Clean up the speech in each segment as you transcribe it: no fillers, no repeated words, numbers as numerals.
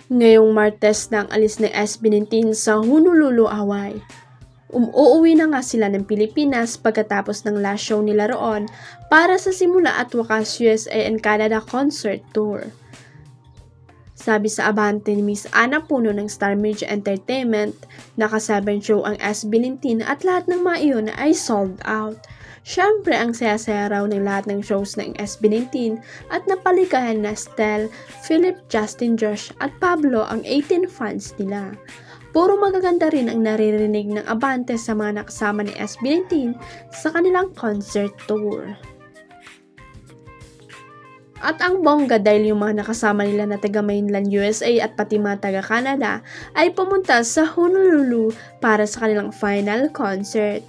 Ngayong Martes nang alis ni SB19 sa Honolulu, Hawaii. Uuwi na nga sila ng Pilipinas pagkatapos ng last show nila roon para sa simula at wakas USA and Canada concert tour. Sabi sa abante ni Miss Ana Puno ng Star Media Entertainment, naka-7 show ang SB19 at lahat ng mga iyon ay sold out. Siyempre, ang saya-saya raw ng lahat ng shows ng SB19 at napaligahan na Stel, Philip, Justin, Josh at Pablo ang 18 fans nila. Puro magaganda rin ang naririnig ng abante sa mga nakasama ni SB19 sa kanilang concert tour. At ang bongga dahil yung mga nakasama nila na taga mainland USA at pati mga taga Canada ay pumunta sa Honolulu para sa kanilang final concert.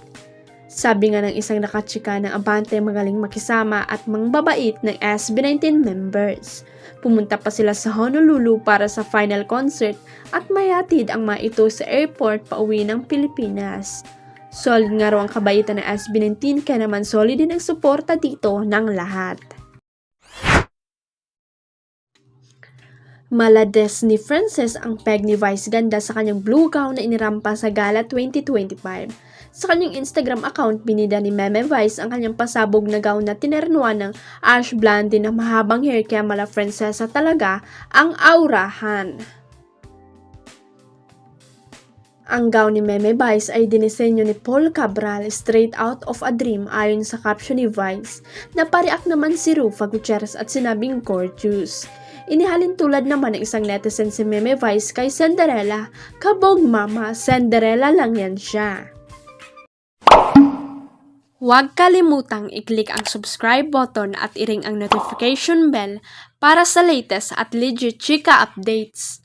Sabi nga ng isang nakachika ng abante magaling makisama at mangbabait ng SB19 members. Pumunta pa sila sa Honolulu para sa final concert at mayatid ang mga ito sa airport pauwi ng Pilipinas. Solid nga raw ang kabaitan ng SB19 kaya naman solid din ang suporta dito ng lahat. Malades ni Frances ang peg ni Vice ganda sa kanyang blue gown na inirampa sa Gala 2025. Sa kanyang Instagram account, binida ni Meme Vice ang kanyang pasabog na gown na tinernuan ng ash blonde na mahabang hair kaya mala Francesa talaga ang aurahan. Ang gown ni Meme Vice ay dinisenyo ni Paul Cabral straight out of a dream ayon sa caption ni Vice. Napariak naman si Rufa Gutierrez at sinabing gorgeous. Inihalin tulad naman ng isang netizen si Meme Vice kay Cinderella, kabog mama, Cinderella lang yan siya. Huwag kalimutang i-click ang subscribe button at i-ring ang notification bell para sa latest at legit chika updates.